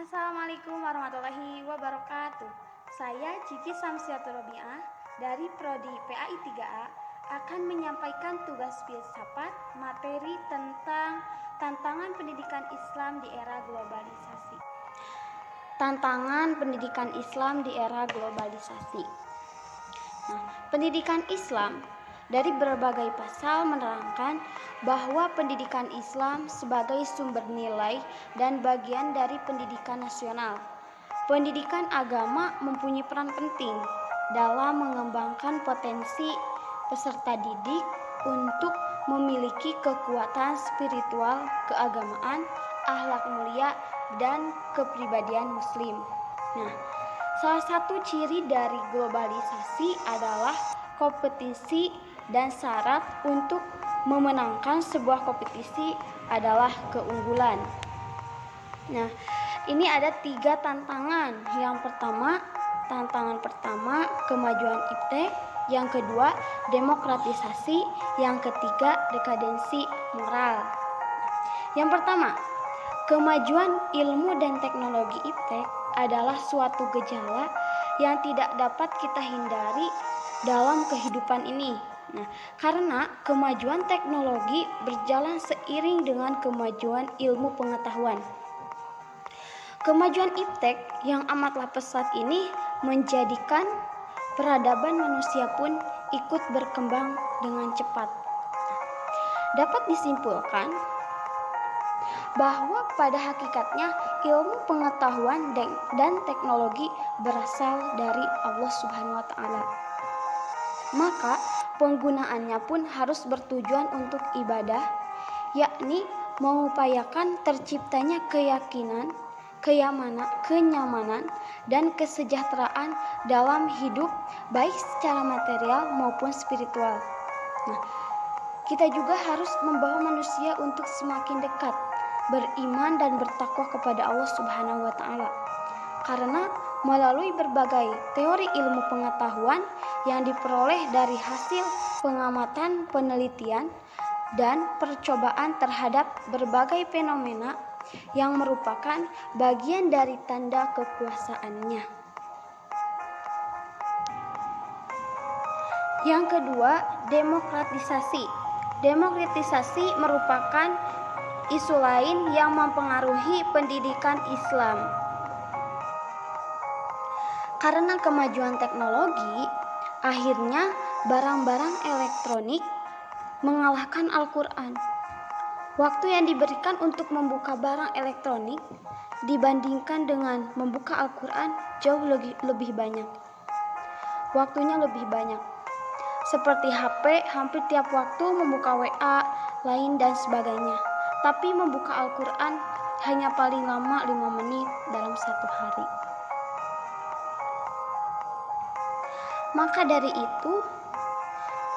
Assalamualaikum warahmatullahi wabarakatuh. Saya Cici Samsiatul Robiah dari Prodi PAI 3A akan menyampaikan tugas filsafat materi tentang tantangan pendidikan Islam di era globalisasi. Tantangan pendidikan Islam di era globalisasi. Pendidikan Islam dari berbagai pasal menerangkan bahwa pendidikan Islam sebagai sumber nilai dan bagian dari pendidikan nasional. Pendidikan agama mempunyai peran penting dalam mengembangkan potensi peserta didik untuk memiliki kekuatan spiritual, keagamaan, akhlak mulia, dan kepribadian muslim. Salah satu ciri dari globalisasi adalah kompetisi dan syarat untuk memenangkan sebuah kompetisi adalah keunggulan. Ini ada 3 tantangan. Tantangan pertama kemajuan iptek, yang kedua demokratisasi, yang ketiga dekadensi moral. Yang pertama, kemajuan ilmu dan teknologi iptek adalah suatu gejala yang tidak dapat kita hindari dalam kehidupan ini. Karena kemajuan teknologi berjalan seiring dengan kemajuan ilmu pengetahuan. Kemajuan iptek yang amatlah pesat ini menjadikan peradaban manusia pun ikut berkembang dengan cepat. Dapat disimpulkan bahwa pada hakikatnya ilmu pengetahuan dan teknologi berasal dari Allah Subhanahu wa Ta'ala. Maka penggunaannya pun harus bertujuan untuk ibadah, yakni mengupayakan terciptanya keyakinan, kenyamanan, dan kesejahteraan dalam hidup baik secara material maupun spiritual. Kita juga harus membawa manusia untuk semakin dekat beriman dan bertakwa kepada Allah Subhanahu wa Ta'ala. Karena melalui berbagai teori ilmu pengetahuan yang diperoleh dari hasil pengamatan, penelitian, dan percobaan terhadap berbagai fenomena yang merupakan bagian dari tanda kekuasaannya. Yang kedua, demokratisasi. Demokratisasi merupakan isu lain yang mempengaruhi pendidikan Islam. Karena kemajuan teknologi, akhirnya barang-barang elektronik mengalahkan Al-Quran. Waktu yang diberikan untuk membuka barang elektronik dibandingkan dengan membuka Al-Quran jauh lebih banyak. Waktunya lebih banyak. Seperti HP, hampir tiap waktu membuka WA, lain dan sebagainya. Tapi membuka Al-Quran hanya paling lama 5 menit dalam satu hari. Maka dari itu,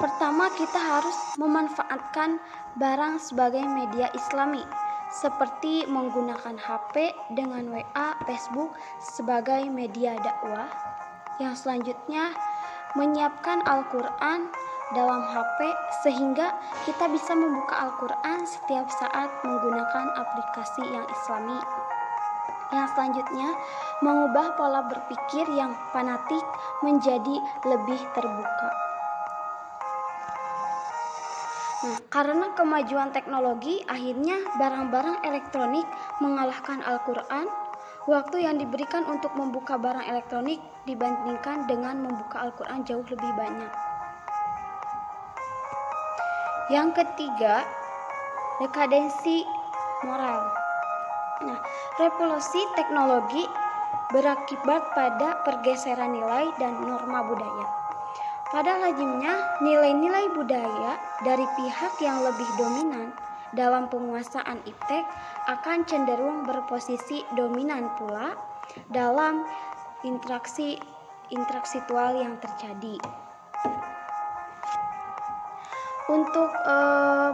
pertama kita harus memanfaatkan barang sebagai media islami, seperti menggunakan HP dengan WA, Facebook sebagai media dakwah. Yang selanjutnya, menyiapkan Al-Quran dalam HP sehingga kita bisa membuka Al-Quran setiap saat menggunakan aplikasi yang islami. Yang selanjutnya, mengubah pola berpikir yang fanatik menjadi lebih terbuka. Karena kemajuan teknologi, akhirnya barang-barang elektronik mengalahkan Al-Quran. Waktu yang diberikan untuk membuka barang elektronik dibandingkan dengan membuka Al-Quran jauh lebih banyak. Yang ketiga, dekadensi moral. Revolusi teknologi berakibat pada pergeseran nilai dan norma budaya. Pada lazimnya, nilai-nilai budaya dari pihak yang lebih dominan dalam penguasaan iptek akan cenderung berposisi dominan pula dalam interaksi intelektual yang terjadi. Untuk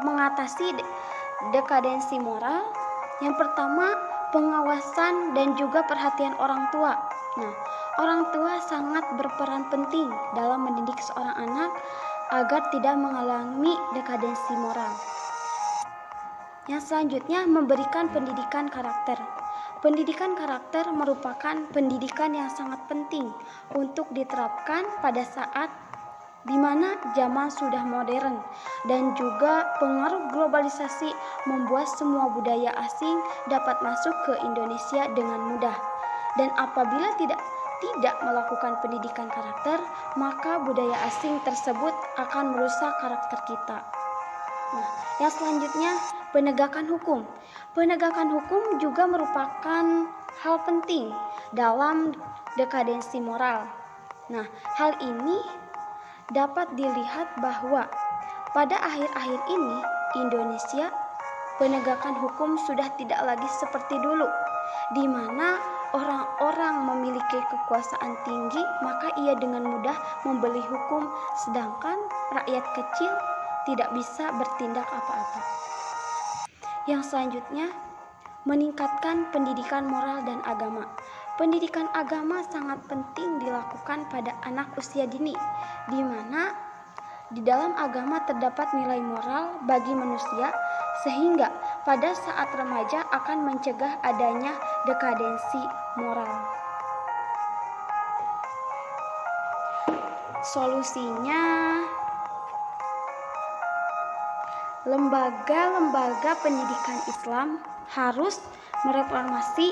mengatasi dekadensi moral, yang pertama, pengawasan dan juga perhatian orang tua. Orang tua sangat berperan penting dalam mendidik seorang anak agar tidak mengalami dekadensi moral. Yang selanjutnya, memberikan pendidikan karakter. Pendidikan karakter merupakan pendidikan yang sangat penting untuk diterapkan pada saat di mana zaman sudah modern dan juga pengaruh globalisasi membuat semua budaya asing dapat masuk ke Indonesia dengan mudah. Dan apabila tidak melakukan pendidikan karakter, maka budaya asing tersebut akan merusak karakter kita. Nah, yang selanjutnya penegakan hukum. Penegakan hukum juga merupakan hal penting dalam dekadensi moral. Nah, hal ini dapat dilihat bahwa pada akhir-akhir ini Indonesia penegakan hukum sudah tidak lagi seperti dulu, di mana orang-orang memiliki kekuasaan tinggi, maka ia dengan mudah membeli hukum, sedangkan rakyat kecil tidak bisa bertindak apa-apa. Yang selanjutnya, meningkatkan pendidikan moral dan agama. Pendidikan agama sangat penting dilakukan pada anak usia dini, di mana di dalam agama terdapat nilai moral bagi manusia, sehingga pada saat remaja akan mencegah adanya dekadensi moral. Solusinya, lembaga-lembaga pendidikan Islam harus mereformasi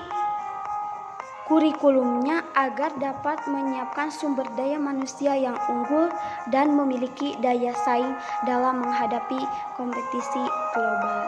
kurikulumnya agar dapat menyiapkan sumber daya manusia yang unggul dan memiliki daya saing dalam menghadapi kompetisi global.